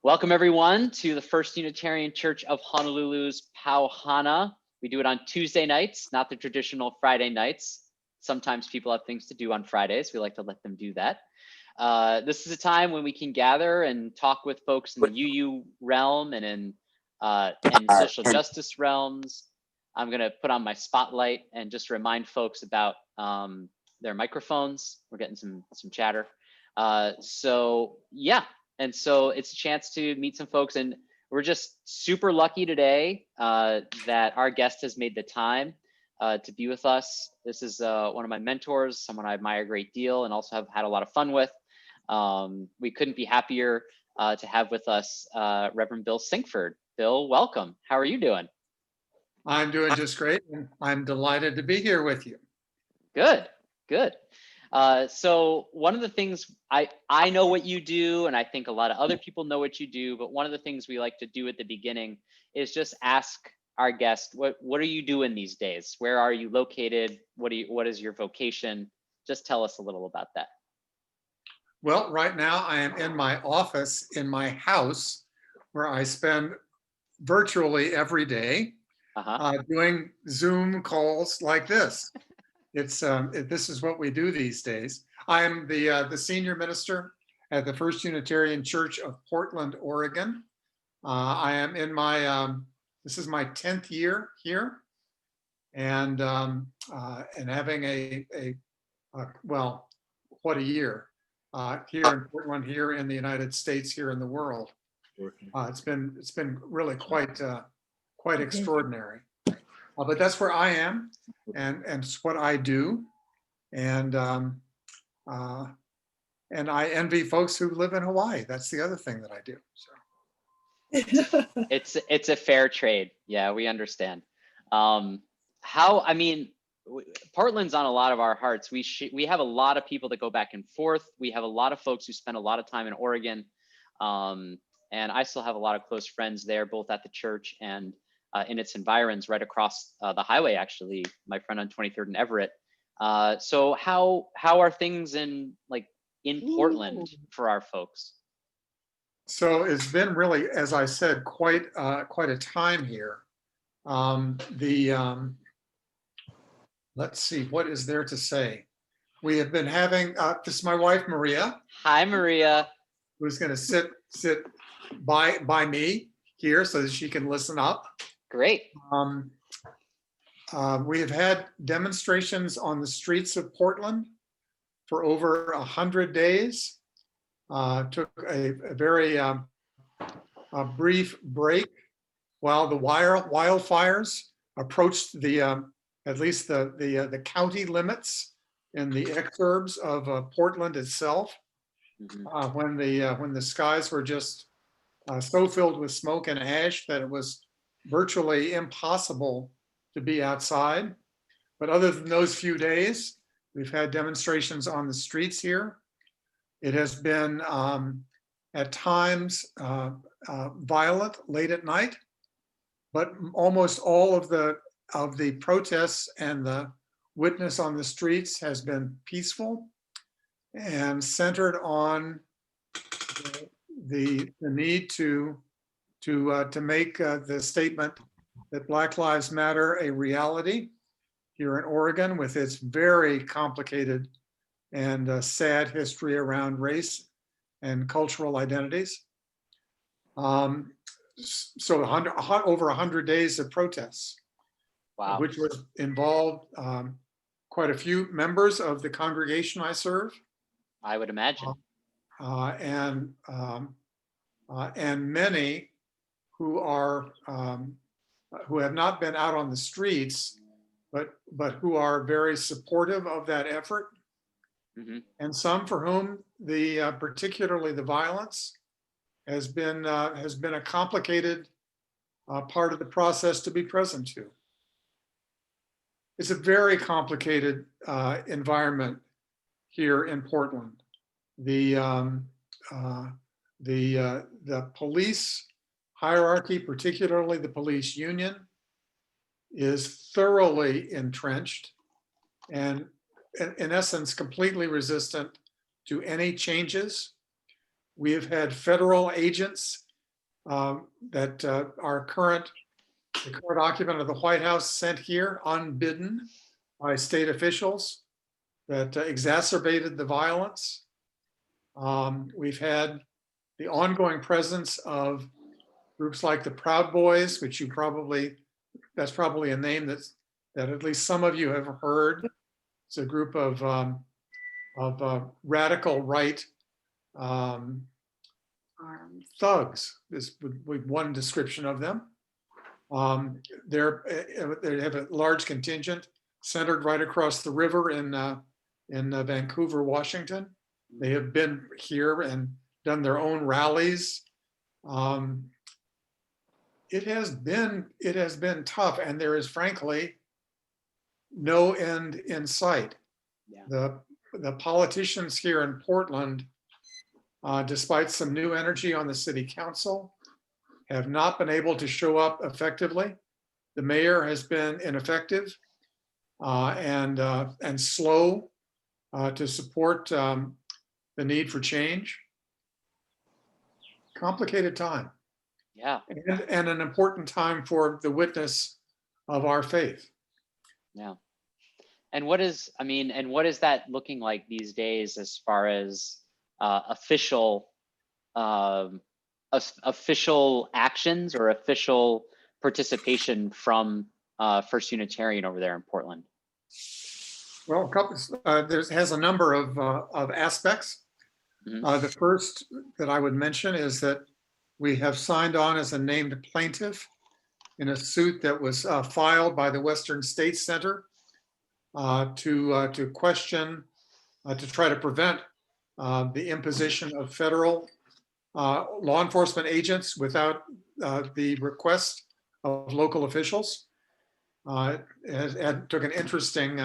Welcome everyone to the First Unitarian Church of Honolulu's Pau Hana. We do it on Tuesday nights, not the traditional Friday nights. Sometimes people have things to do on Fridays. We like to let them do that. This is a time when we can gather and talk with folks in the UU realm and in social justice realms. I'm gonna put on my spotlight and just remind folks about their microphones. We're getting some chatter. So yeah. And so it's a chance to meet some folks, and we're just super lucky today that our guest has made the time to be with us. This is one of my mentors, someone I admire a great deal and also have had a lot of fun with. We couldn't be happier to have with us Reverend Bill Sinkford. Bill, welcome. How are you doing? I'm doing just great, and I'm delighted to be here with you. Good, good. So one of the things I know what you do, and I think a lot of other people know what you do, but one of the things we like to do at the beginning is just ask our guest, what are you doing these days? Where are you located? What is your vocation? Just tell us a little about that. Well, right now I am in my office in my house, where I spend virtually every day doing Zoom calls like this. This is what we do these days. I am the senior minister at the First Unitarian Church of Portland, Oregon. I am in my this is my 10th year here, and having well, what a year here in Portland, here in the United States, here in the world. It's been really quite extraordinary. But that's where I am, and it's what I do, and I envy folks who live in Hawaii. That's the other thing that I do. So it's a fair trade. Yeah, we understand. Portland's on a lot of our hearts. We have a lot of people that go back and forth. We have a lot of folks who spend a lot of time in Oregon, and I still have a lot of close friends there, both at the church and in its environs, right across the highway, actually, my friend on 23rd and Everett. So how are things in Portland for our folks? So it's been really, as I said, quite a time here. Let's see, what is there to say? We have been having, this is my wife, Maria. Hi, Maria. Who's gonna sit by me here so that she can listen up. Great. We have had demonstrations on the streets of Portland for over 100 days. Took a very brief break while the wildfires approached at least the county limits in the exurbs of Portland itself. When the skies were just so filled with smoke and ash that it was virtually impossible to be outside. But other than those few days, we've had demonstrations on the streets here. It has been at times violent late at night, but almost all of the protests and the witness on the streets has been peaceful and centered on the need to make the statement that Black Lives Matter a reality here in Oregon, with its very complicated and sad history around race and cultural identities. So over 100 days of protests, wow, which was involved quite a few members of the congregation I serve. I would imagine. And many who have not been out on the streets, but who are very supportive of that effort. And some for whom particularly the violence has been a complicated part of the process to be present to. It's a very complicated environment here in Portland. The police hierarchy, particularly the police union, is thoroughly entrenched and in essence completely resistant to any changes. We have had federal agents that the current occupant of the White House sent here unbidden by state officials that exacerbated the violence. We've had the ongoing presence of groups like the Proud Boys, which that's probably a name that at least some of you have heard. It's a group of radical right thugs, is one description of them. They have a large contingent centered right across the river in Vancouver, Washington. They have been here and done their own rallies. It has been tough, and there is frankly no end in sight. Yeah. The politicians here in Portland, despite some new energy on the city council, have not been able to show up effectively. The mayor has been ineffective and slow to support the need for change. Complicated time. Yeah. And an important time for the witness of our faith. Yeah. And what is that looking like these days as far as official actions or official participation from First Unitarian over there in Portland? Well, there has a number of aspects. Mm-hmm. The first that I would mention is that we have signed on as a named plaintiff in a suit that was filed by the Western States Center to question, to try to prevent the imposition of federal law enforcement agents without the request of local officials. It took an interesting.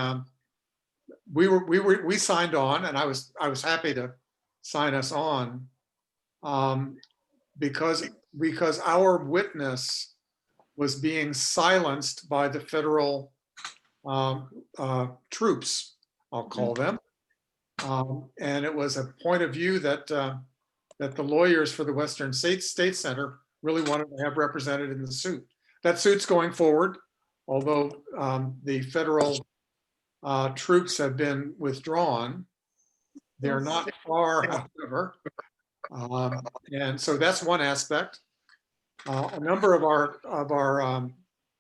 We signed on, and I was happy to sign us on because our witness was being silenced by the federal troops, I'll call them, and it was a point of view that the lawyers for the Western States Center really wanted to have represented in the suit. That suit's going forward, although the federal troops have been withdrawn. They're not far, however, and so that's one aspect. A number of our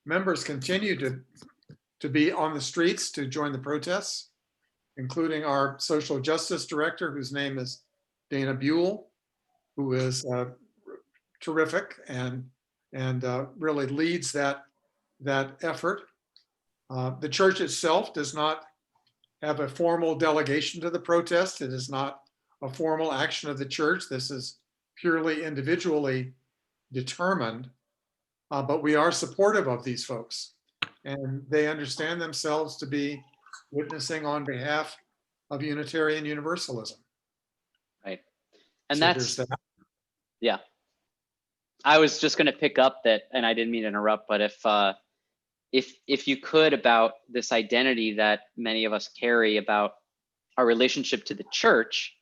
members continue to be on the streets to join the protests, including our social justice director, whose name is Dana Buell, who is terrific and really leads that effort. The church itself does not have a formal delegation to the protest. It is not a formal action of the church. This is purely individually determined, but we are supportive of these folks, and they understand themselves to be witnessing on behalf of Unitarian Universalism. Right. And so yeah. I was just going to pick up that, and I didn't mean to interrupt, but if you could, about this identity that many of us carry about our relationship to the church,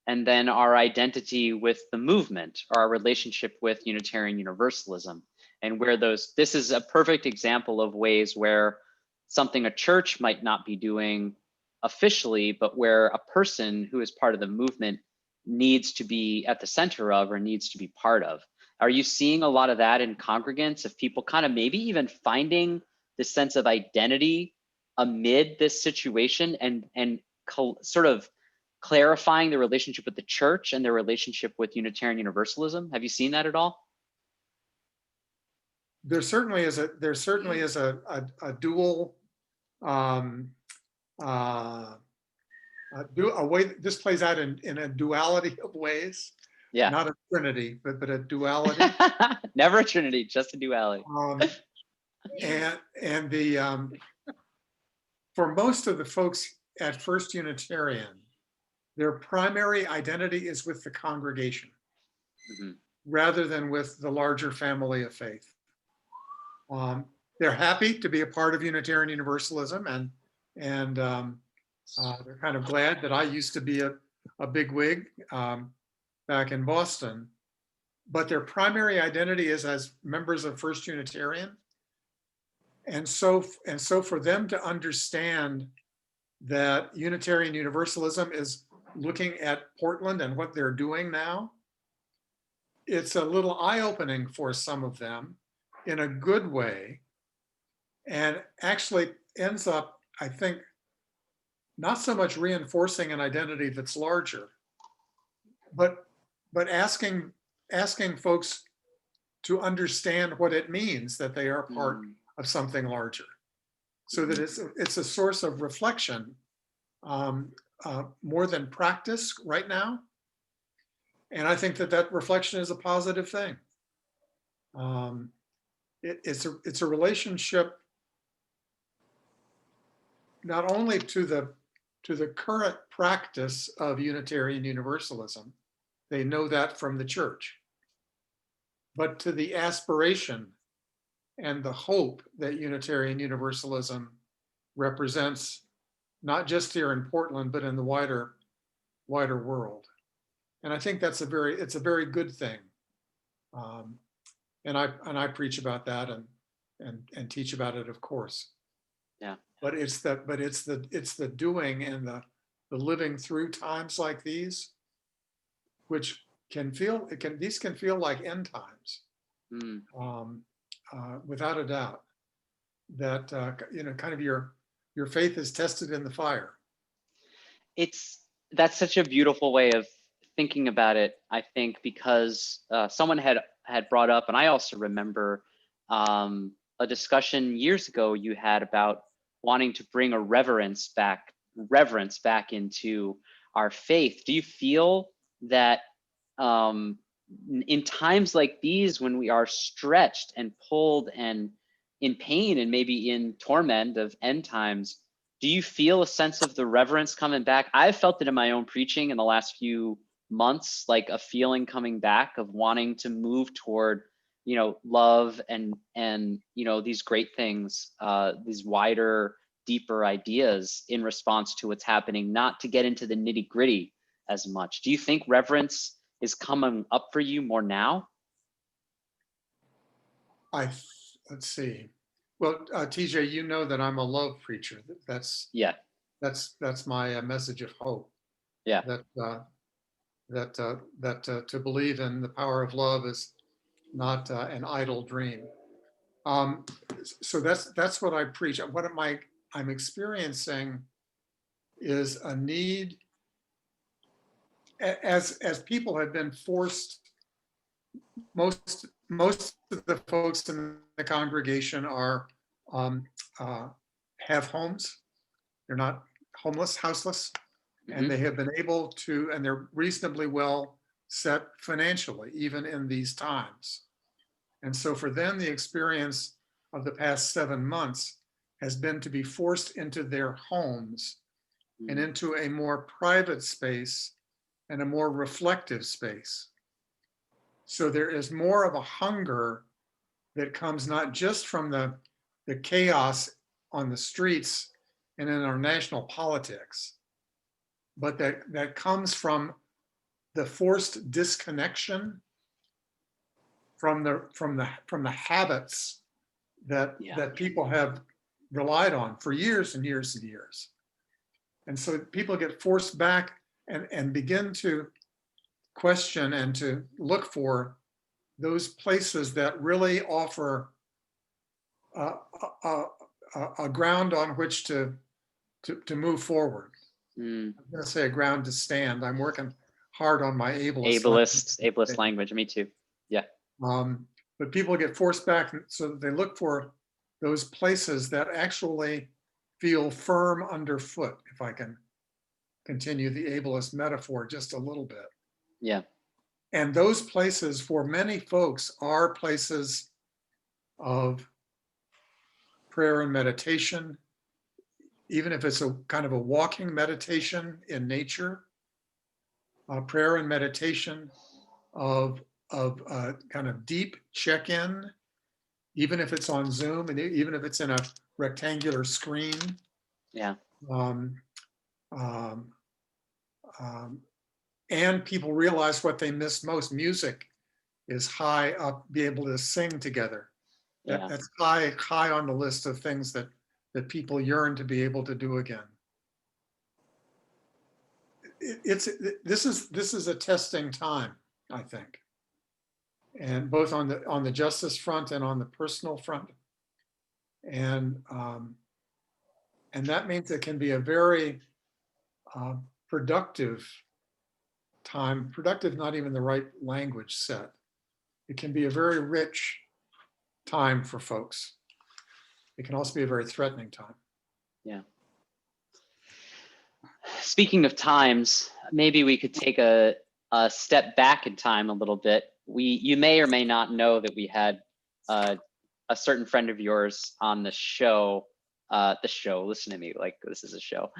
and then our identity with the movement, or our relationship with Unitarian Universalism, and where this is a perfect example of ways where something a church might not be doing officially, but where a person who is part of the movement needs to be at the center of, or needs to be part of. Are you seeing a lot of that in congregants, of people kind of maybe even finding this sense of identity amid this situation, and sort of clarifying the relationship with the church and their relationship with Unitarian Universalism? Have you seen that at all? There certainly is a dual a way. This plays out in a duality of ways. Yeah. Not a trinity, but a duality. Never a trinity, just a duality. And the for most of the folks at First Unitarian, their primary identity is with the congregation, mm-hmm. rather than with the larger family of faith. They're happy to be a part of Unitarian Universalism, and they're kind of glad that I used to be a bigwig back in Boston. but their primary identity is as members of First Unitarian. And so for them to understand that Unitarian Universalism is looking at Portland and what they're doing now, it's a little eye-opening for some of them in a good way, and actually ends up, I think, not so much reinforcing an identity that's larger, but asking folks to understand what it means that they are part of something larger, so that it's a source of reflection more than practice right now. And I think that reflection is a positive thing. It's a relationship not only to the current practice of Unitarian Universalism, they know that from the church, but to the aspiration and the hope that Unitarian Universalism represents, not just here in Portland, but in the wider world. And I think it's a very good thing. And I preach about that and teach about it, of course. Yeah. But it's the doing and the living through times like these, which can feel like end times, without a doubt. That kind of your faith is tested in the fire. That's such a beautiful way of thinking about it, I think, because someone had brought up, and I also remember a discussion years ago you had about wanting to bring a reverence back into our faith. Do you feel that in times like these, when we are stretched and pulled and in pain and maybe in torment of end times, do you feel a sense of the reverence coming back? I've felt it in my own preaching in the last few months, like a feeling coming back of wanting to move toward, love and these great things, these wider, deeper ideas in response to what's happening, not to get into the nitty-gritty as much. Do you think reverence is coming up for you more now? Let's see. Well, TJ, you know that I'm a love preacher. That's my message of hope. Yeah. That to believe in the power of love is not an idle dream. So that's what I preach. What I'm experiencing is a need, as people have been forced. Most of the folks in the congregation are have homes. They're not homeless, houseless, and they have been able to, and they're reasonably well set financially, even in these times. And so for them, the experience of the past 7 months has been to be forced into their homes and into a more private space and a more reflective space. So there is more of a hunger that comes not just from the chaos on the streets and in our national politics, but that comes from the forced disconnection from the habits that people have relied on for years and years and years. And so people get forced back and begin to question and to look for those places that really offer a ground on which to move forward. I'm going to say a ground to stand. I'm working hard on my ableist language. Me too. Yeah. But people get forced back, so that they look for those places that actually feel firm underfoot, if I can continue the ableist metaphor just a little bit. Yeah. And those places for many folks are places of prayer and meditation, even if it's a kind of a walking meditation in nature, prayer and meditation of kind of deep check-in, even if it's on Zoom and even if it's in a rectangular screen. Yeah. And people realize what they miss most: music is high up, be able to sing together. Yeah. That's high on the list of things that people yearn to be able to do again. This is a testing time, I think, and both on the justice front and on the personal front, and that means it can be a very productive time. Productive, not even the right language set. It can be a very rich time for folks. It can also be a very threatening time. Yeah. Speaking of times, maybe we could take a step back in time a little bit. You may or may not know that we had a certain friend of yours on the show. Listen to me, like this is a show.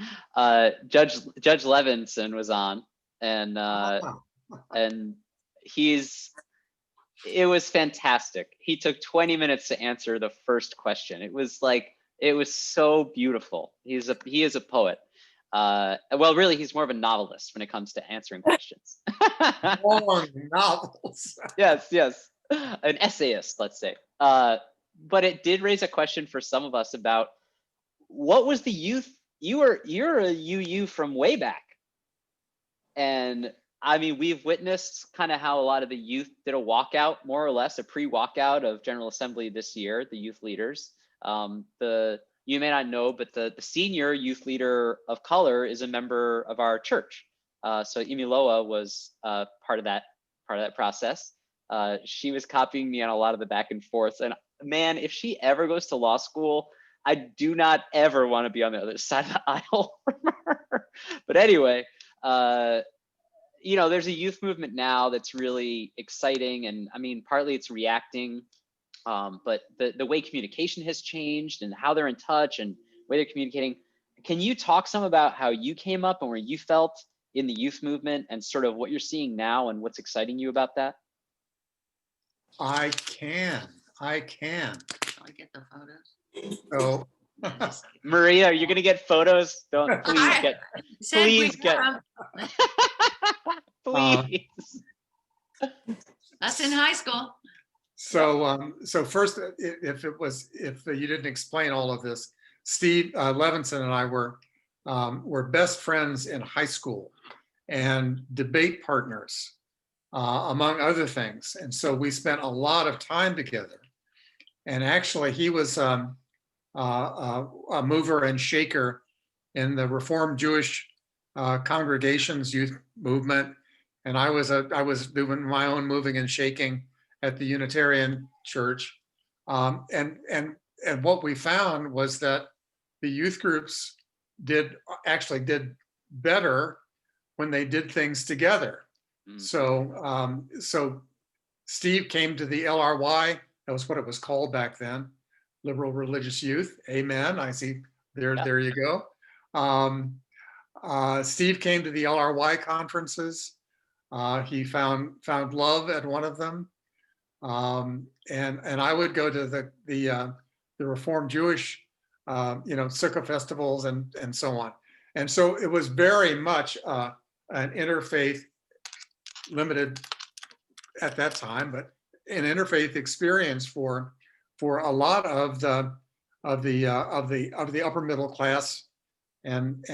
Judge Levinson was on, and it was fantastic. He took 20 minutes to answer the first question. It was so beautiful. He is a poet. Well, really, he's more of a novelist when it comes to answering questions. Long novels. Yes, an essayist, let's say. But it did raise a question for some of us about what was the youth. You're a UU from way back, and I mean, we've witnessed kind of how a lot of the youth did a walkout, more or less a pre-walkout of General Assembly this year, the youth leaders. You may not know, but the senior youth leader of color is a member of our church. So Imiloa was part of that process. She was copying me on a lot of the back and forth. And man, if she ever goes to law school, I do not ever want to be on the other side of the aisle from her. But anyway, there's a youth movement now that's really exciting. And I mean, partly it's reacting, but the way communication has changed and how they're in touch and the way they're communicating. Can you talk some about how you came up and where you felt in the youth movement and sort of what you're seeing now and what's exciting you about that? I can. Shall I get the photos? So, Maria, are you going to get photos? Don't please get. Please get. Please. That's in high school. So first, if you didn't explain all of this, Steve Levinson and I were best friends in high school and debate partners, among other things. And so we spent a lot of time together. And actually, he was a mover and shaker in the Reformed Jewish congregations youth movement, and I was doing my own moving and shaking at the Unitarian Church, and what we found was that the youth groups actually did better when they did things together. Mm-hmm. So Steve came to the LRY. That was what it was called back then, Liberal Religious Youth. Amen. I see. There you go. Steve came to the LRY conferences. He found love at one of them, and I would go to the Reformed Jewish, Sukkah festivals and so on. And so it was very much an interfaith, limited at that time, but an interfaith experience for a lot of the upper middle class and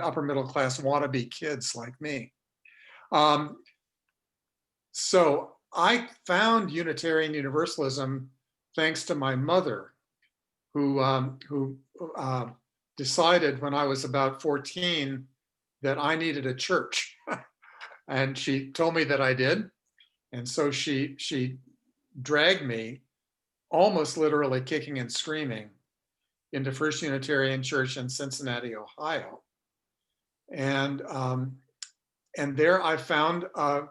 upper middle class wannabe kids like me. So I found Unitarian Universalism thanks to my mother, who decided when I was about 14 that I needed a church, and she told me that I did, and so she dragged me, almost literally kicking and screaming, into First Unitarian Church in Cincinnati, Ohio, and there I found a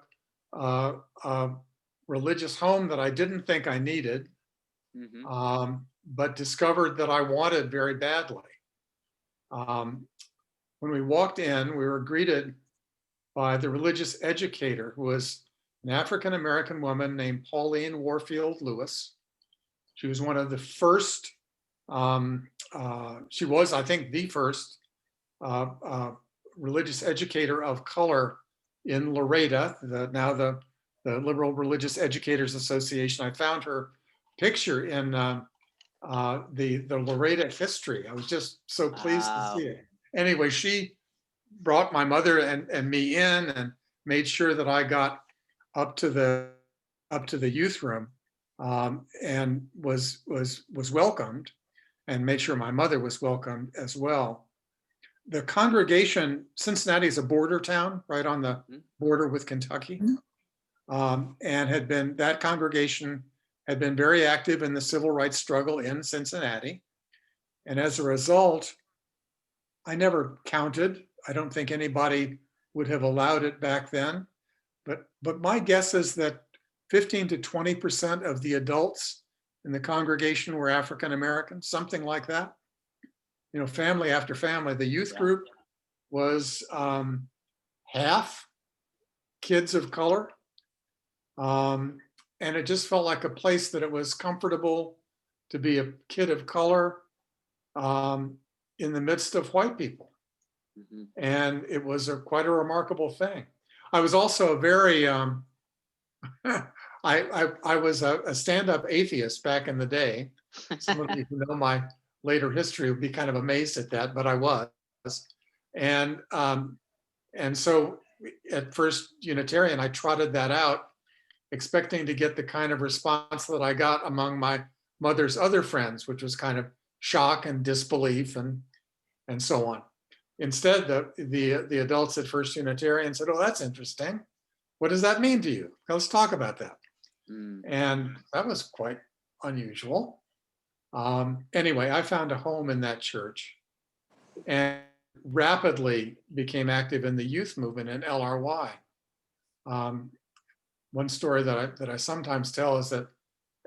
religious home that I didn't think I needed, mm-hmm. But discovered that I wanted very badly. When we walked in, we were greeted by the religious educator, who was an African-American woman named Pauline Warfield Lewis. She was one of the first, she was, I think, the first religious educator of color in Laredo, now the the Liberal Religious Educators Association. I found her picture in the Loretta history. I was just so pleased to Wow. see it. Anyway, she brought my mother and me in and made sure that I got up to the youth room, and was welcomed, and made sure my mother was welcomed as well. The congregation, Cincinnati is a border town right on the border with Kentucky, and that congregation had been very active in the civil rights struggle in Cincinnati. And as a result, I never counted. I don't think anybody would have allowed it back then. But my guess is that 15 to 20% of the adults in the congregation were African American, something like that. You know, family after family. The youth group was half kids of color. And it just felt like a place that it was comfortable to be a kid of color in the midst of white people. Mhm. And it was quite a remarkable thing. I was also a very, I was a stand-up atheist back in the day. Some of you who know my later history would be kind of amazed at that, but I was. And so at First Unitarian, I trotted that out, expecting to get the kind of response that I got among my mother's other friends, which was kind of shock and disbelief and so on. Instead, the adults at First Unitarian said, "Oh, that's interesting. What does that mean to you? Let's talk about that." And that was quite unusual. Anyway, I found a home in that church and rapidly became active in the youth movement in LRY. One story that I sometimes tell is that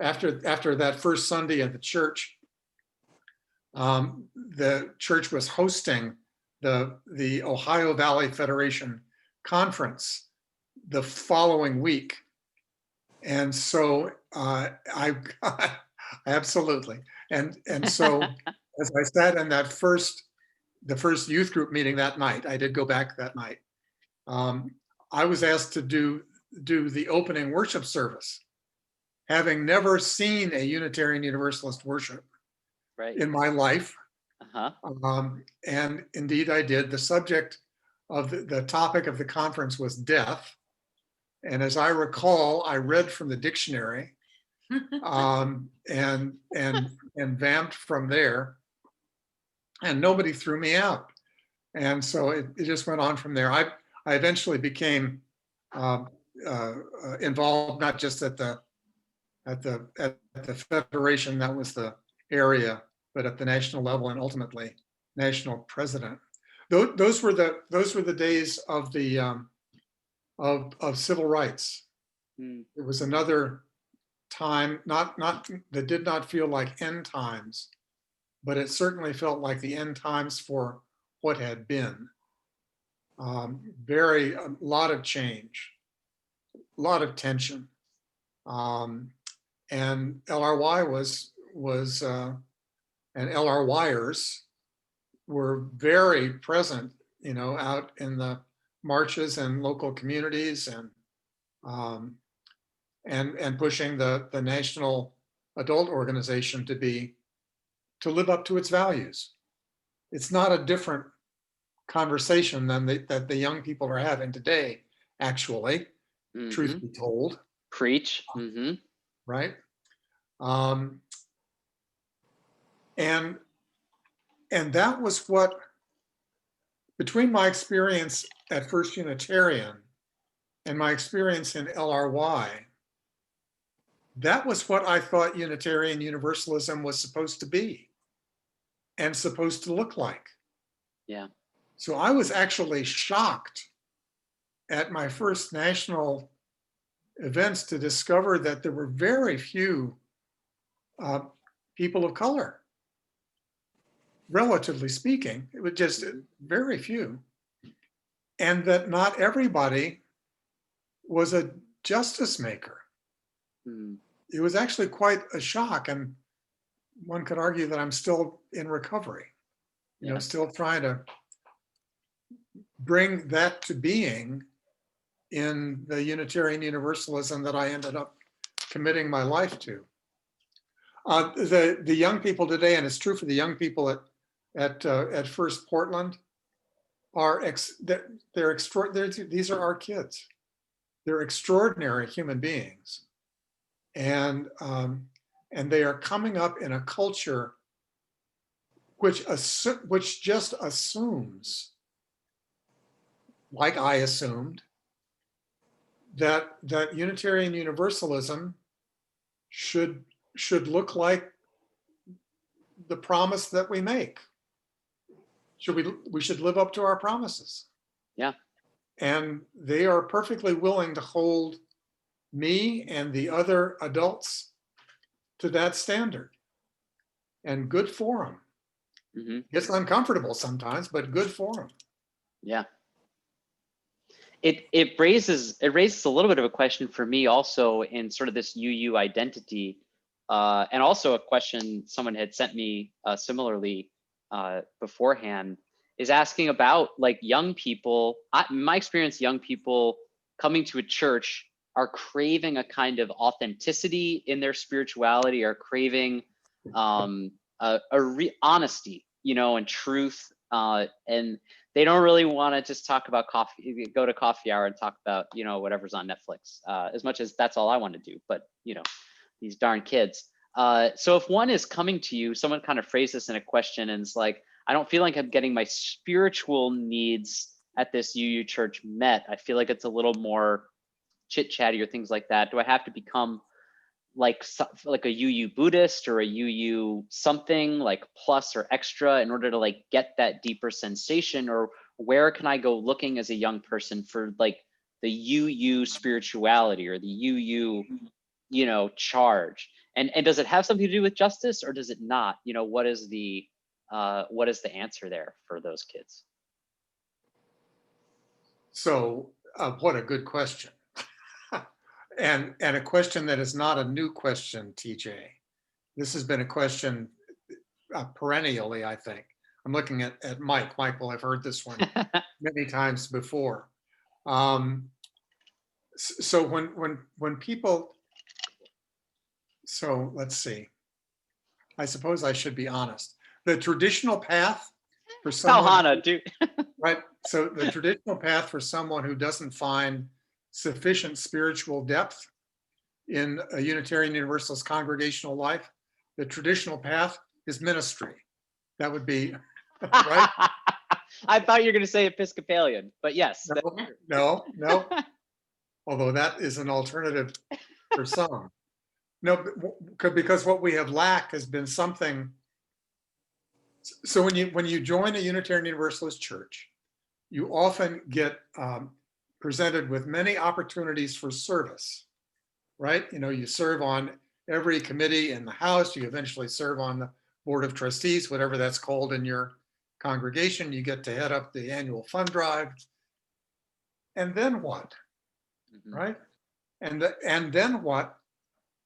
after that first Sunday at the church was hosting the Ohio Valley Federation Conference the following week. And so I absolutely. And so as I sat in the first youth group meeting that night, I did go back that night. I was asked to do the opening worship service, having never seen a Unitarian Universalist worship in my life. And indeed I did. The subject of the topic of the conference was death. And as I recall, I read from the dictionary and vamped from there, and nobody threw me out. And so it just went on from there. I eventually became involved, not just at the Federation, that was the area, but at the national level, and ultimately national president. Those were the days of the of civil rights. It was another time, not that did not feel like end times, but it certainly felt like the end times for what had been. A lot of change, a lot of tension, and LRY was and LRYers were very present, out in the marches and local communities and pushing the national adult organization to live up to its values. It's not a different conversation than that the young people are having today, actually, truth be told. Preach. Right. And that was what, between my experience at First Unitarian and my experience in LRY, that was what I thought Unitarian Universalism was supposed to be and supposed to look like. Yeah. So I was actually shocked at my first national events to discover that there were very few people of color. Relatively speaking, it was just very few. And that not everybody was a justice maker. It was actually quite a shock. And one could argue that I'm still in recovery, still trying to bring that to being in the Unitarian Universalism that I ended up committing my life to. The young people today, and it's true for the young people at First Portland, they're extraordinary. These are our kids. They're extraordinary human beings, and they are coming up in a culture which just assumes, like I assumed, that Unitarian Universalism should look like the promise that we make. We should live up to our promises. Yeah. And they are perfectly willing to hold me and the other adults to that standard. And good for them. Mm-hmm. It's uncomfortable sometimes, but good for them. Yeah. It raises a little bit of a question for me also in sort of this UU identity, and also a question someone had sent me similarly beforehand, is asking about like young people. In my experience, young people coming to a church are craving a kind of authenticity in their spirituality, are craving honesty, and truth, and they don't really want to just talk about coffee, go to coffee hour and talk about, whatever's on Netflix, as much as that's all I want to do. But, these darn kids. So if one is coming to you, someone kind of phrased this in a question and it's like, I don't feel like I'm getting my spiritual needs at this UU church met. I feel like it's a little more chit chatty or things like that. Do I have to become like a UU Buddhist or a UU something like plus or extra in order to like get that deeper sensation? Or where can I go looking as a young person for like the UU spirituality or the UU, charge? And does it have something to do with justice or does it not? What is the answer there for those kids? So what a good question. And a question that is not a new question, TJ. This has been a question perennially, I think. I'm looking at Mike. Michael, I've heard this one many times before. So when people, so let's see. I suppose I should be honest. The traditional path for someone, Pau Hana, dude. right? So the traditional path for someone who doesn't find sufficient spiritual depth in a Unitarian Universalist congregational life, the traditional path is ministry. That would be, right? I thought you were going to say Episcopalian, but yes. No. Although that is an alternative for some. No, because what we have lacked has been something. So when you join a Unitarian Universalist church, you often get presented with many opportunities for service, right? You serve on every committee in the house. You eventually serve on the board of trustees, whatever that's called in your congregation. You get to head up the annual fund drive. And then what, right? And then what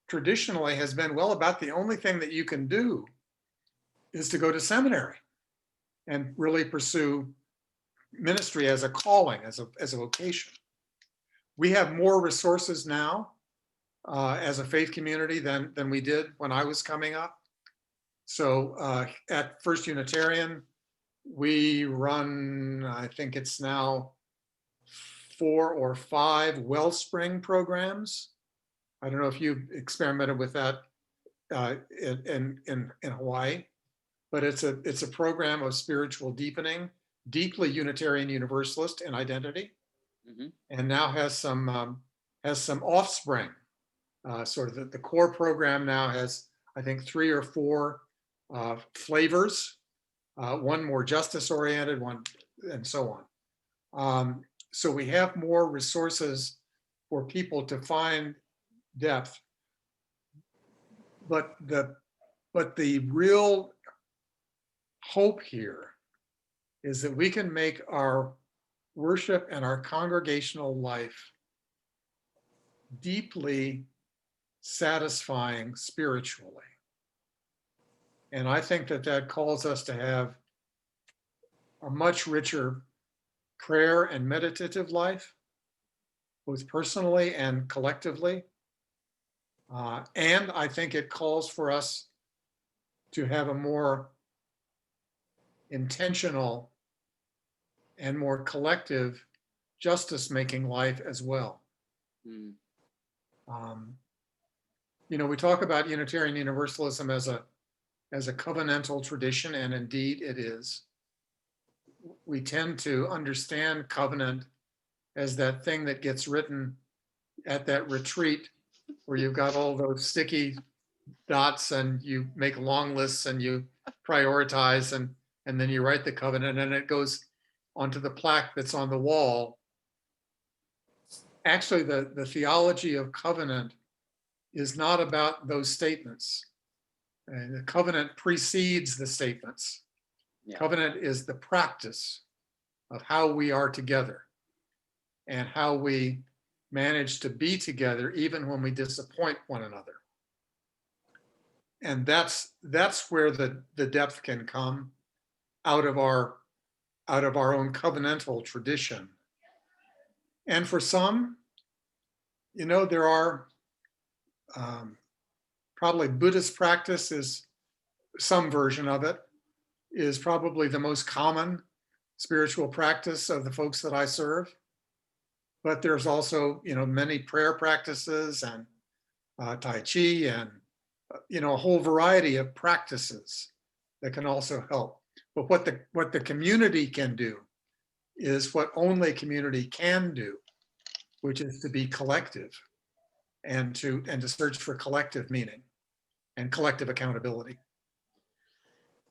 traditionally has been, well, about the only thing that you can do is to go to seminary and really pursue ministry as a calling, as a vocation. We have more resources now as a faith community than we did when I was coming up. So at First Unitarian, we run, I think it's now 4 or 5 Wellspring programs. I don't know if you've experimented with that in Hawaii, but it's a program of spiritual deepening, deeply Unitarian Universalist in identity, and now has some offspring. Sort of the core program now has, I think, 3 or 4 flavors, one more justice oriented, one, and so on. So we have more resources for people to find depth, but the real hope here is that we can make our worship and our congregational life deeply satisfying spiritually. And I think that calls us to have a much richer prayer and meditative life, both personally and collectively. And I think it calls for us to have a more intentional and more collective justice-making life as well. Mm. We talk about Unitarian Universalism as a covenantal tradition, and indeed it is. We tend to understand covenant as that thing that gets written at that retreat where you've got all those sticky dots and you make long lists and you prioritize and then you write the covenant and it goes onto the plaque that's on the wall. Actually, the theology of covenant is not about those statements. And the covenant precedes the statements. Yeah. Covenant is the practice of how we are together and how we manage to be together even when we disappoint one another. And that's where the depth can come out of our own covenantal tradition. And for some, there are probably Buddhist practice is some version of it, is probably the most common spiritual practice of the folks that I serve. But there's also, many prayer practices and Tai Chi and, a whole variety of practices that can also help. But what the community can do is what only community can do, which is to be collective and to search for collective meaning and collective accountability.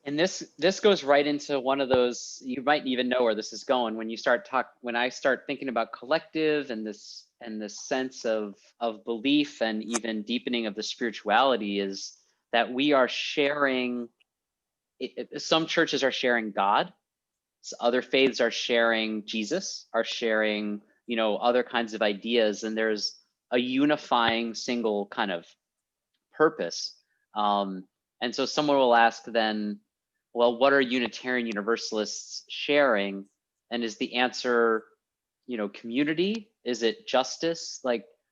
And this goes right into one of those, you might even know where this is going when I start thinking about collective and this sense of belief and even deepening of the spirituality, is that we are sharing. Some churches are sharing God, other faiths are sharing Jesus, are sharing other kinds of ideas, and there's a unifying single kind of purpose. And so someone will ask then, well, what are Unitarian Universalists sharing? And is the answer, community? Is it justice?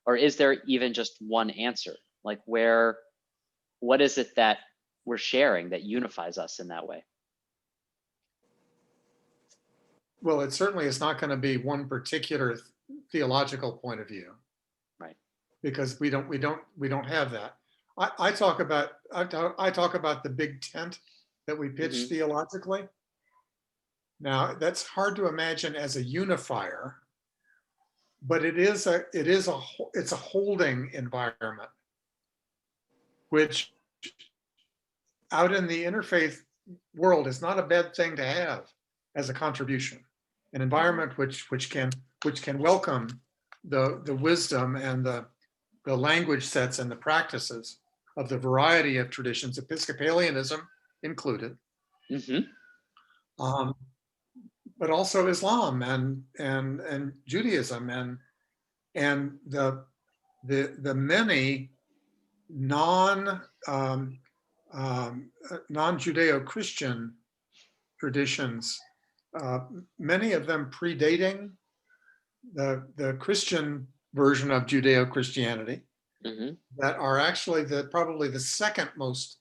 Or is there even just one answer? What is it that we're sharing that unifies us in that way? Well, it certainly is not going to be one particular theological point of view, right? Because we don't have that. I talk about the big tent that we pitch theologically. Now, that's hard to imagine as a unifier, but it's a holding environment, which out in the interfaith world is not a bad thing to have as a contribution. An environment which can welcome the wisdom and the language sets and the practices of the variety of traditions, Episcopalianism included, but also Islam and Judaism and the many non-Judeo-Christian traditions, many of them predating the Christian version of Judeo-Christianity, that are actually probably the second most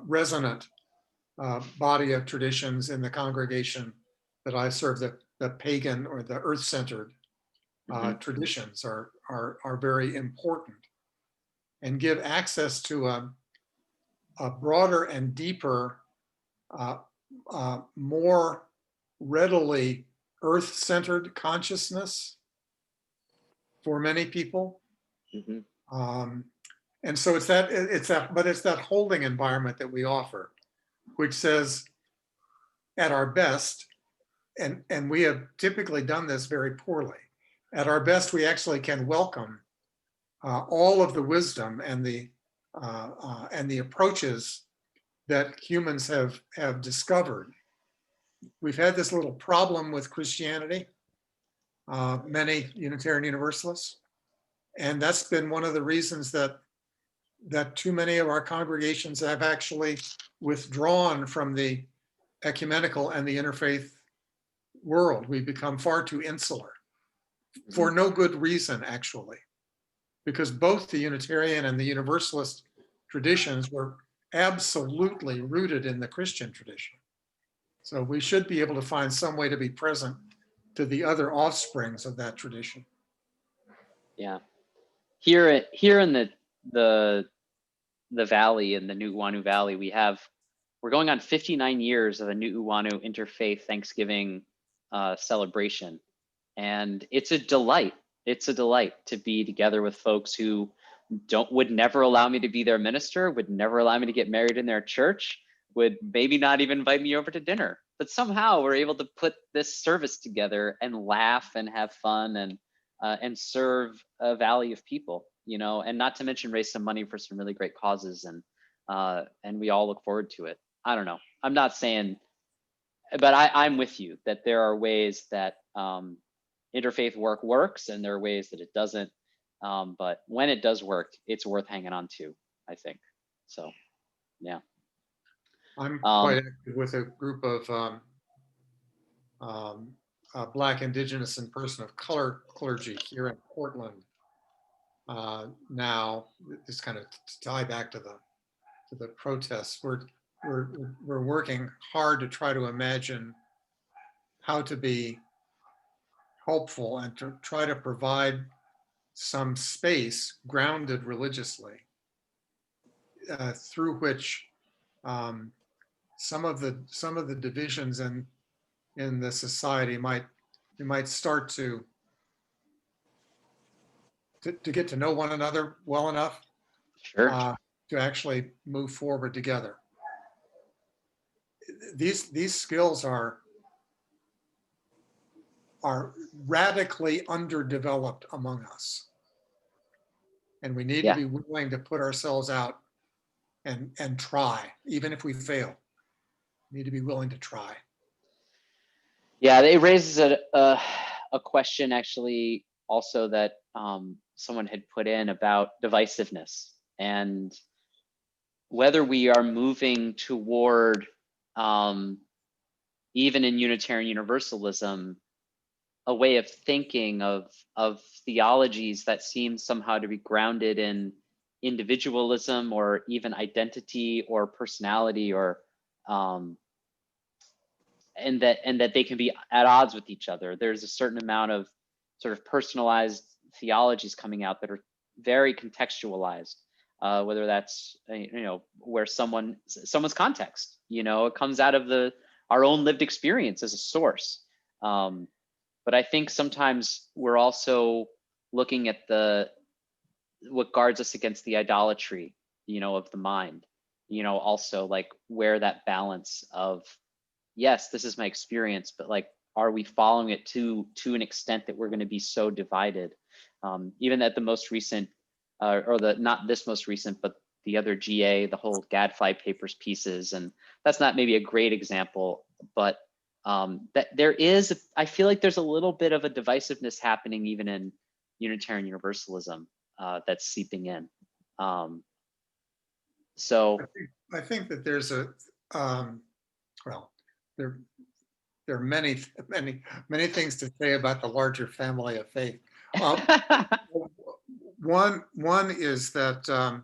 resonant body of traditions in the congregation that I serve. The pagan or the earth-centered traditions are very important and give access to a broader and deeper, more readily earth-centered consciousness for many people. And so it's that holding environment that we offer, which says at our best, and we have typically done this very poorly, at our best we actually can welcome all of the wisdom and the approaches that humans have discovered. We've had this little problem with Christianity, many Unitarian Universalists, and that's been one of the reasons that too many of our congregations have actually withdrawn from the ecumenical and the interfaith world. We've become far too insular. for no good reason, actually, because both the Unitarian and the Universalist traditions were absolutely rooted in the Christian tradition. So we should be able to find some way to be present to the other offsprings of that tradition. Yeah. Here in the valley, in the Nuuanu Valley, we're going on 59 years of a Nuuanu interfaith Thanksgiving celebration. And it's a delight. It's a delight to be together with folks who would never allow me to be their minister, would never allow me to get married in their church, would maybe not even invite me over to dinner. But somehow we're able to put this service together and laugh and have fun and serve a valley of people, you know, and not to mention raise some money for some really great causes, and we all look forward to it. I don't know. I'm not saying, but I'm with you that there are ways that interfaith work works and there are ways that it doesn't. But when it does work, it's worth hanging on to, I think. So, yeah. I'm quite active with a group of Black, Indigenous, and person of color clergy here in Portland. Now, this kind of tie back to the protests. We're working hard to try to imagine how to be helpful and to try to provide some space grounded religiously through which some of the divisions in the society might start to get to know one another well enough Sure. to actually move forward together. These skills are radically underdeveloped among us, and we need to be willing to put ourselves out and try, even if we fail. We need to be willing to try. Yeah, it raises a question actually also that someone had put in about divisiveness and whether we are moving toward, even in Unitarian Universalism, a way of thinking of theologies that seem somehow to be grounded in individualism or even identity or personality, or and that they can be at odds with each other. There's a certain amount of sort of personalized theologies coming out that are very contextualized, whether that's where someone's context, it comes out of our own lived experience as a source. But I think sometimes we're also looking at what guards us against the idolatry, of the mind, also like where that balance of, yes, this is my experience, but like, are we following it to an extent that we're going to be so divided? Even at the most recent, not this most recent, but the other GA, the whole Gadfly Papers pieces, and that's not maybe a great example, but that I feel like there's a little bit of a divisiveness happening even in Unitarian Universalism that's seeping in. So I think that there's there are many things to say about the larger family of faith. One is that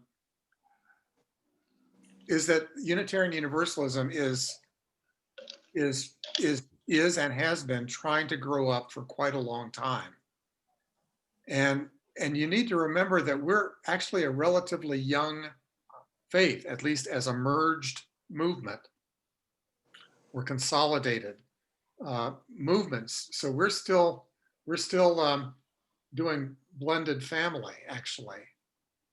Unitarian Universalism is and has been trying to grow up for quite a long time. And you need to remember that we're actually a relatively young faith, at least as a merged movement. We're consolidated movements. So we're still doing blended family, actually,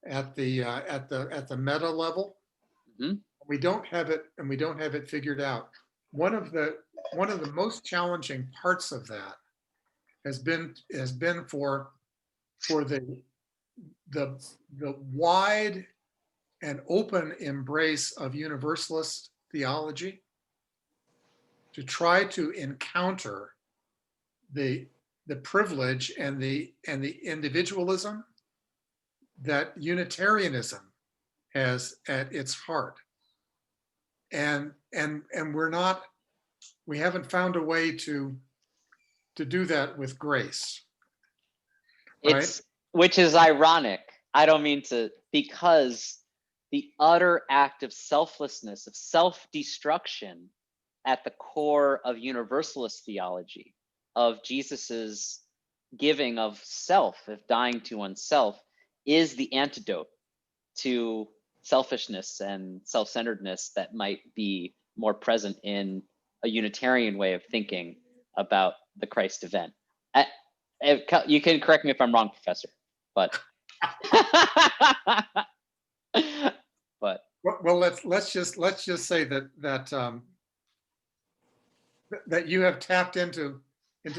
at the meta level. Mm-hmm. We don't have it figured out. One of the most challenging parts of that has been for the wide and open embrace of Universalist theology, to try to encounter the privilege and the individualism that Unitarianism has at its heart. And we haven't found a way to do that with grace. It's, which is ironic. I don't mean to, because the utter act of selflessness, of self-destruction at the core of universalist theology, of Jesus's giving of self, of dying to oneself, is the antidote to selfishness and self-centeredness that might be more present in a Unitarian way of thinking about the Christ event. You can correct me if I'm wrong, Professor, but but well, let's just say that that you have tapped into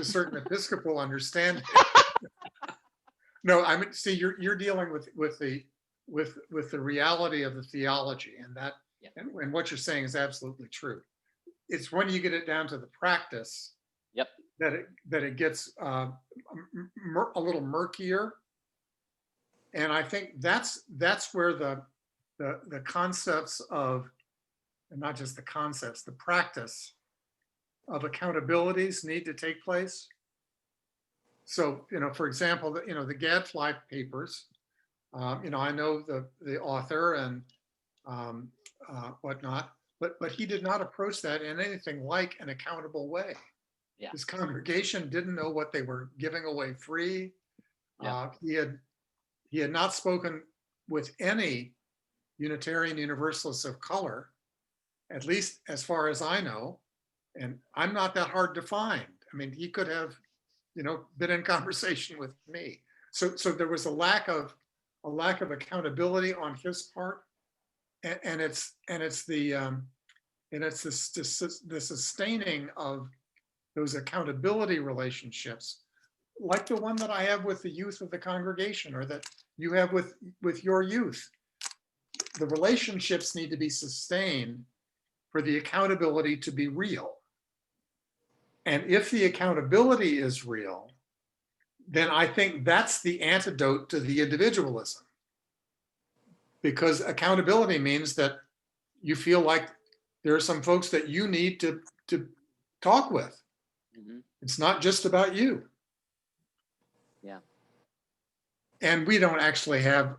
certain Episcopal understanding. No, I mean, see, you're dealing with the reality of the theology, and that, yeah. and what you're saying is absolutely true. It's when you get it down to the practice, yep, that it gets a little murkier, and I think that's where the concepts of, and not just the concepts, the practice of accountabilities need to take place. So, for example, the Gadfly papers, I know the author and whatnot, but he did not approach that in anything like an accountable way. Yeah. His congregation didn't know what they were giving away free. Yeah. He had not spoken with any Unitarian Universalists of color, at least as far as I know, and I'm not that hard to find. I mean, he could have, been in conversation with me. So there was a lack of accountability on his part, and it's the sustaining of those accountability relationships, like the one that I have with the youth of the congregation, or that you have with your youth. The relationships need to be sustained for the accountability to be real. And if the accountability is real, then I think that's the antidote to the individualism. Because accountability means that you feel like there are some folks that you need to talk with. Mm-hmm. It's not just about you. Yeah. And we don't actually have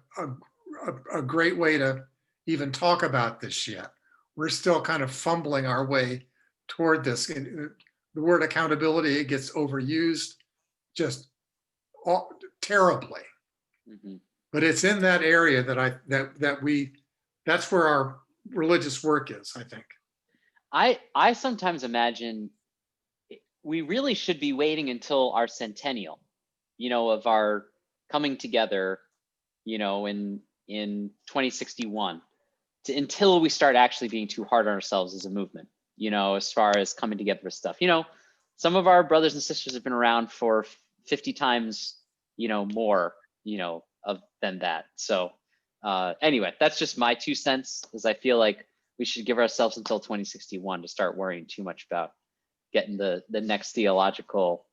a great way to even talk about this yet. We're still kind of fumbling our way toward this. The word accountability, it gets overused just terribly. Mm-hmm. But it's in that area that's where our religious work is, I think. I sometimes imagine we really should be waiting until our centennial, of our coming together, in 2061, until we start actually being too hard on ourselves as a movement, as far as coming together with stuff. Some of our brothers and sisters have been around for 50 times, more, than that. So anyway, that's just my 2 cents, is I feel like we should give ourselves until 2061 to start worrying too much about getting the next theological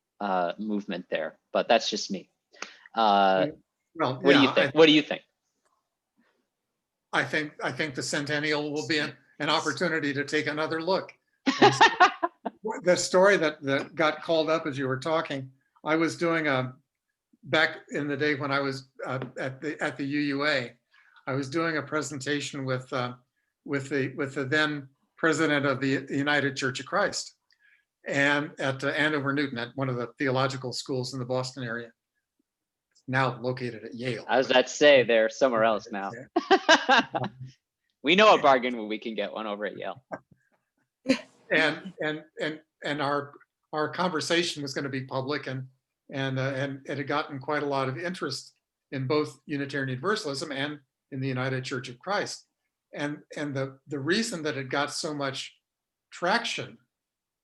movement there. But that's just me. Well, what do you think? What do you think? I think the centennial will be an opportunity to take another look. The story that got called up as you were talking, I was doing back in the day when I was at the UUA, I was doing a presentation with the then president of the United Church of Christ, and at Andover Newton, at one of the theological schools in the Boston area, now located at Yale. I was about to say they're somewhere else now. We know a bargain when we can get one over at Yale. And our conversation was going to be public, and it had gotten quite a lot of interest in both Unitarian Universalism and in the United Church of Christ. And the reason that it got so much traction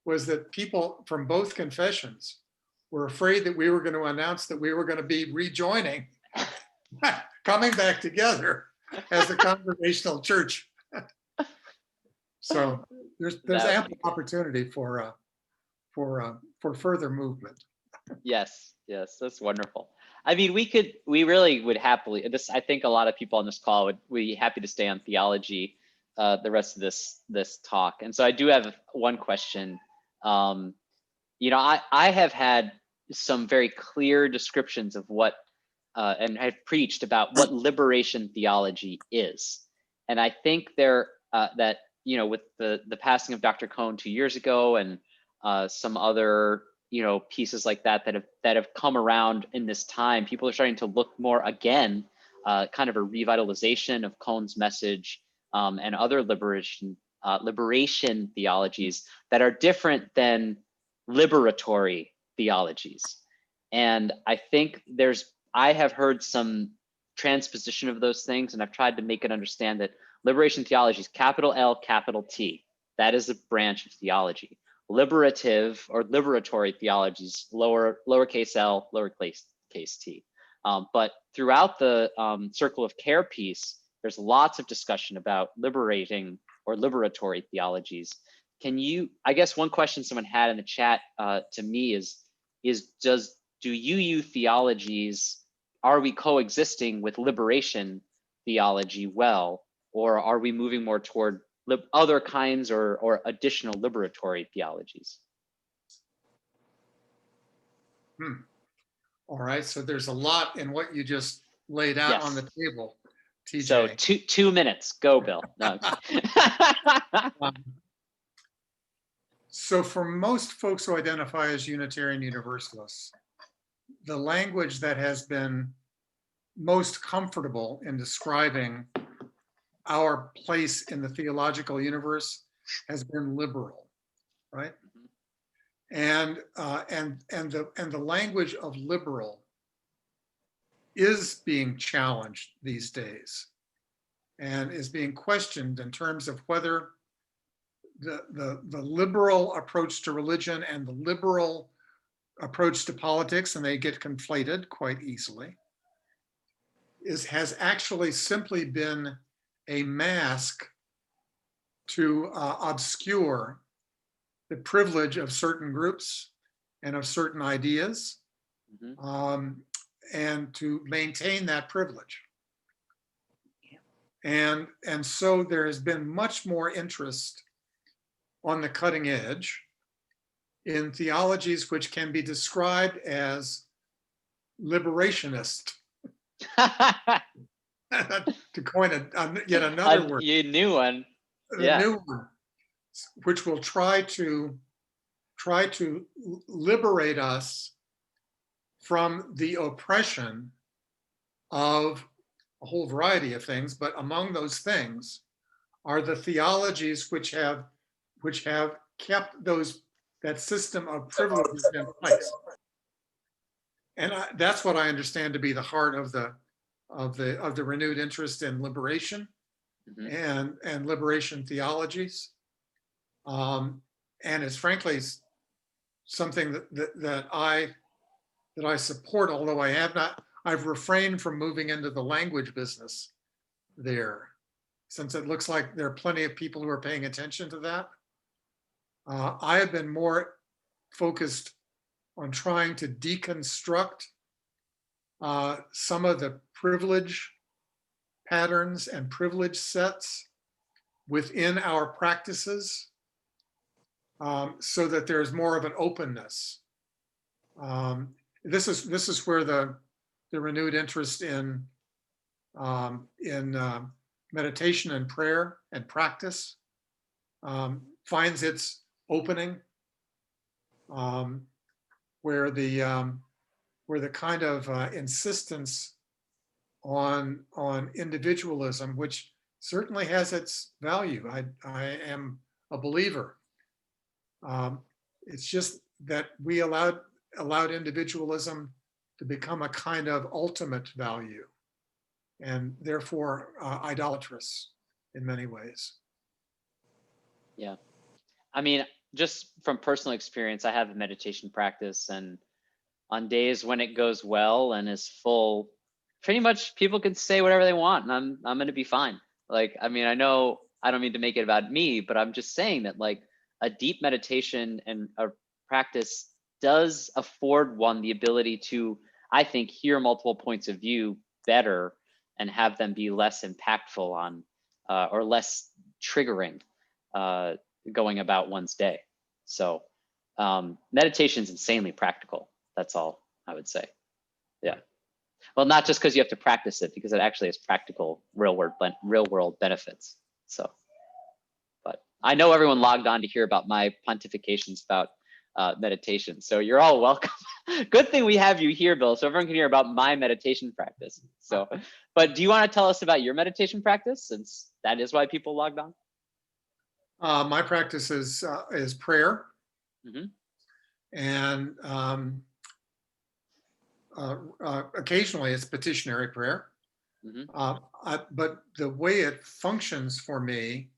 was that people from both confessions were afraid that we were going to announce that we were going to be rejoining, coming back together as a congregational church. So there's ample opportunity for further movement. Yes, that's wonderful. I mean, we really would happily, I think a lot of people on this call would be happy to stay on theology the rest of this talk. And so I do have one question. I have had some very clear descriptions of what and I've preached about what liberation theology is. And I think that, you know, with the passing of Dr. Cohn 2 years ago and some other, you know, pieces like that that have come around in this time, people are starting to look more again, kind of a revitalization of Cohn's message and other liberation theologies that are different than liberatory theologies. And I think I have heard some transposition of those things, and I've tried to make it understand that liberation theology is capital L, capital T. That is a branch of theology. Liberative or liberatory theologies, lowercase l, lowercase t. But throughout the circle of care piece, there's lots of discussion about liberating or liberatory theologies. I guess one question someone had in the chat to me is do UU theologies, are we coexisting with liberation theology well, or are we moving more toward other kinds or additional liberatory theologies? All right, so there's a lot in what you just laid out on the table, TJ. So 2 minutes, go Bill. No. So for most folks who identify as Unitarian Universalists, the language that has been most comfortable in describing our place in the theological universe has been liberal, right? And the language of liberal is being challenged these days and is being questioned in terms of whether the liberal approach to religion and the liberal approach to politics, and they get conflated quite easily, has actually simply been a mask to obscure the privilege of certain groups and of certain ideas, and to maintain that privilege. And so there has been much more interest on the cutting edge in theologies which can be described as liberationist. To coin yet another word. You knew one. Yeah. New one, which will try to liberate us from the oppression of a whole variety of things, but among those things are the theologies which have kept that system of privileges in place. And that's what I understand to be the heart of the renewed interest in liberation and liberation theologies. And it's frankly something that I support, although I've refrained from moving into the language business there, since it looks like there are plenty of people who are paying attention to that. I have been more focused on trying to deconstruct some of the privilege patterns and privilege sets within our practices, so that there's more of an openness. This is where the renewed interest in meditation and prayer and practice finds its opening, where the kind of insistence on individualism, which certainly has its value. I am a believer. It's just that we allowed individualism to become a kind of ultimate value, and therefore idolatrous in many ways. Yeah, I mean, just from personal experience, I have a meditation practice, and on days when it goes well and is full, pretty much people can say whatever they want, and I'm going to be fine. Like, I mean, I know I don't mean to make it about me, but I'm just saying that, like, a deep meditation and a practice does afford one the ability to, I think, hear multiple points of view better and have them be less impactful on or less triggering going about one's day. So meditation is insanely practical. That's all I would say. Yeah. Well, not just because you have to practice it, because it actually has practical real world benefits. So, but I know everyone logged on to hear about my pontifications about meditation. So you're all welcome. Good thing we have you here, Bill, so everyone can hear about my meditation practice. So, but do you want to tell us about your meditation practice, since that is why people logged on? My practice is prayer, and occasionally it's petitionary prayer. But the way it functions for me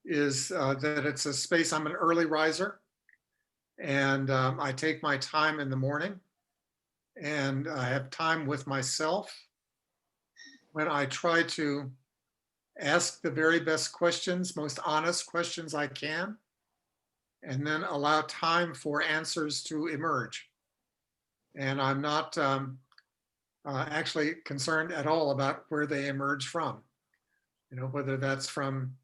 is that it's a space. I'm an early riser, and I take my time in the morning, and I have time with myself when I try to ask the very best questions, most honest questions I can, and then allow time for answers to emerge. And I'm not actually concerned at all about where they emerge from, whether that's from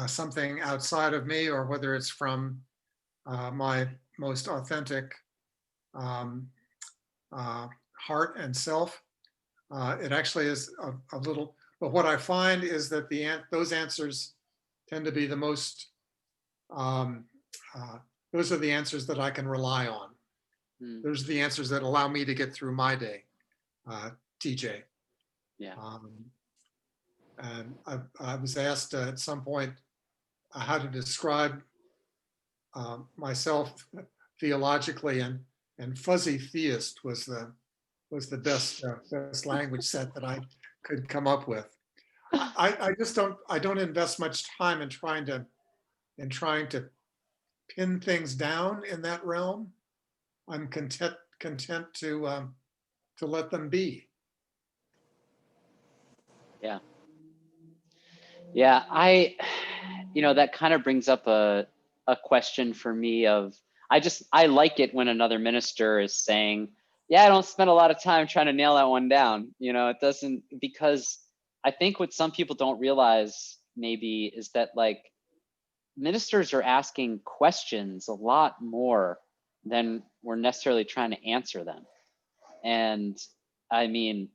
something outside of me or whether it's from my most authentic heart and self. It actually is a little, but what I find is that those answers tend to be the most, those are the answers that I can rely on. Those are the answers that allow me to get through my day, TJ. Yeah. And I was asked at some point how to describe myself theologically, and fuzzy theist was the best language set that I could come up with. I just don't invest much time in trying to pin things down in that realm. I'm content to let them be. Yeah. Yeah, that kind of brings up a question for me of, I like it when another minister is saying, yeah, I don't spend a lot of time trying to nail that one down. It doesn't, because I think what some people don't realize maybe is that, like, ministers are asking questions a lot more than we're necessarily trying to answer them. And I mean,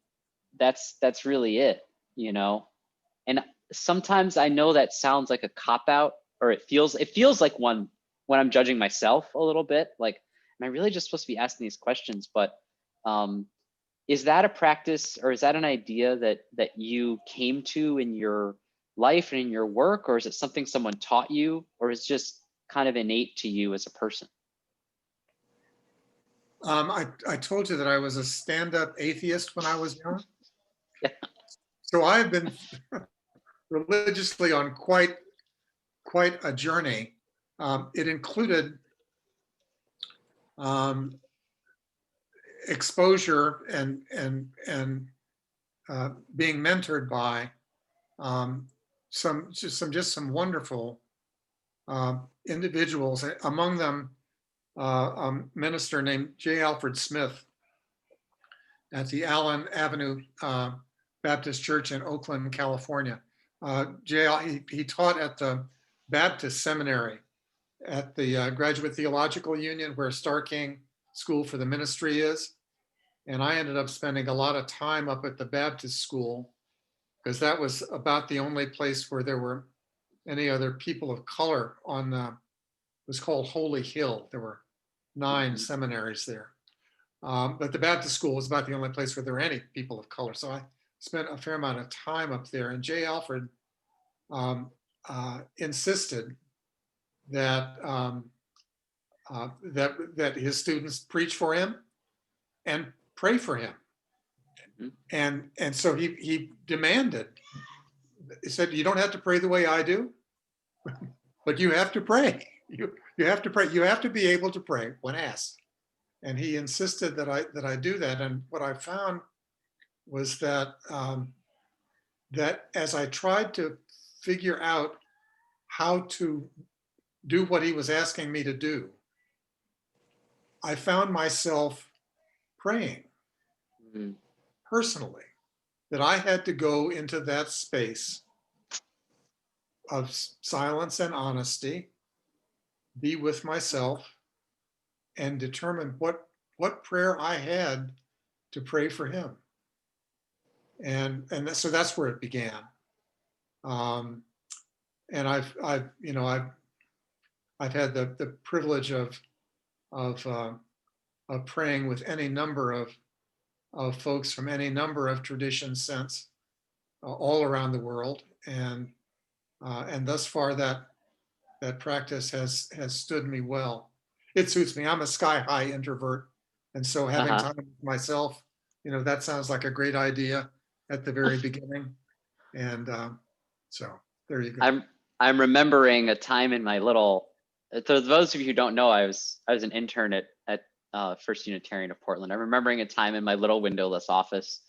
that's really it, and sometimes I know that sounds like a cop-out, or it feels like one when I'm judging myself a little bit, like, am I really just supposed to be asking these questions? But is that a practice, or is that an idea that you came to in your life and in your work, or is it something someone taught you, or is it just kind of innate to you as a person? I told you that I was a stand-up atheist when I was young. Yeah. So I've been religiously on quite a journey. It included exposure and being mentored by some wonderful individuals. Among them, a minister named J. Alfred Smith at the Allen Avenue Baptist Church in Oakland, California. He taught at the Baptist Seminary at the Graduate Theological Union, where Starr King School for the Ministry is. And I ended up spending a lot of time up at the Baptist School, because that was about the only place where there were any other people of color on it was called Holy Hill. There were 9 seminaries there. But the Baptist School was about the only place where there were any people of color. So I spent a fair amount of time up there. And J. Alfred insisted that that his students preach for him and pray for him. And so he demanded, he said, you don't have to pray the way I do, but you have to pray. You have to pray. You have to be able to pray when asked. And he insisted that I do that. And what I found was that that as I tried to figure out how to do what he was asking me to do, I found myself praying personally, that I had to go into that space of silence and honesty, be with myself, and determine what prayer I had to pray for him. And so that's where it began. And I've had the privilege of praying with any number of folks from any number of traditions since, all around the world, and thus far that practice has stood me well. It suits me. I'm a sky-high introvert, and so having time with myself, that sounds like a great idea at the very beginning. And so there you go. I'm remembering a time in my little. For those of you who don't know, I was an intern at First Unitarian of Portland. I'm remembering a time in my little windowless office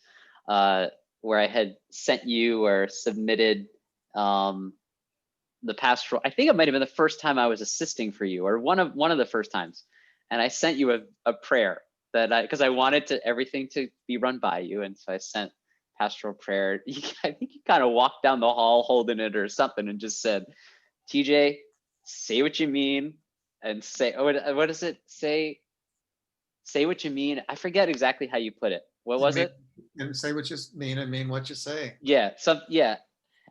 where I had sent you or submitted the pastoral. I think it might have been the first time I was assisting for you, or one of the first times. And I sent you a prayer because I wanted everything to be run by you, and so I sent pastoral prayer. I think you kind of walked down the hall holding it or something and just said, TJ, say what you mean and say, what does it say? Say what you mean. I forget exactly how you put it. What was it? And say what you mean and mean what you say. Yeah. Yeah.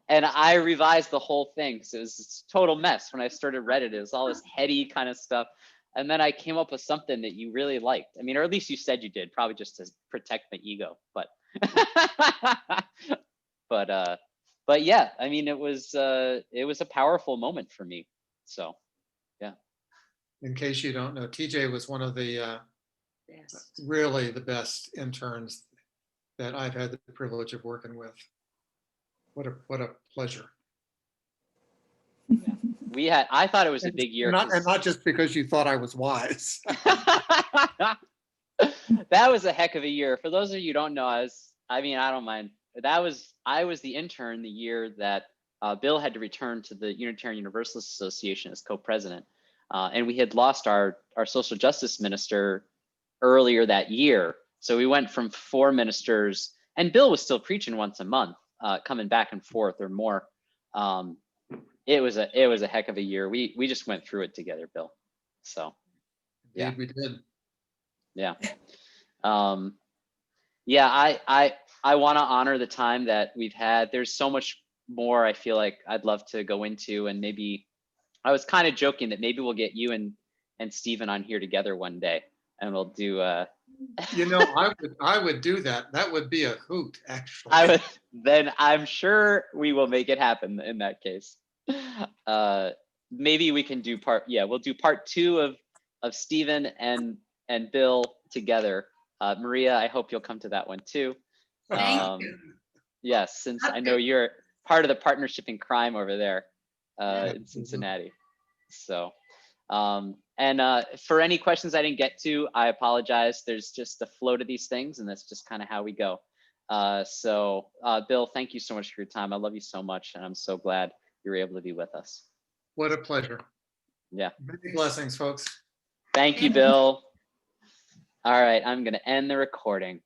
And I revised the whole thing. So it was a total mess when I started Reddit. It was all this heady kind of stuff. And then I came up with something that you really liked. I mean, or at least you said you did, probably just to protect my ego. But but yeah, I mean, it was a powerful moment for me. So yeah. In case you don't know, TJ was one of the really the best interns that I've had the privilege of working with. What a pleasure. Yeah. I thought it was a big year. And not just because you thought I was wise. That was a heck of a year. For those of you who don't know, I don't mind. I was the intern the year that Bill had to return to the Unitarian Universalist Association as co-president. And we had lost our social justice minister earlier that year. So we went from 4 ministers, and Bill was still preaching once a month, coming back and forth or more. It was a heck of a year. We just went through it together, Bill. So yeah. Indeed, we did. Yeah. Yeah, I want to honor the time that we've had. There's so much more I feel like I'd love to go into, and maybe I was kind of joking that maybe we'll get you and Stephen on here together one day, and we'll do I would do that. That would be a hoot, actually. Then I'm sure we will make it happen in that case. Maybe we can do we'll do part 2 of Stephen and Bill together. Maria, I hope you'll come to that one too. Thank you. Yes, since I know you're part of the partnership in crime over there in Cincinnati. So, and for any questions I didn't get to, I apologize. There's just the flow to these things, and that's just kind of how we go. So, Bill, thank you so much for your time. I love you so much, and I'm so glad you were able to be with us. What a pleasure. Yeah. Many blessings, folks. Thank you, Bill. All right, I'm going to end the recording.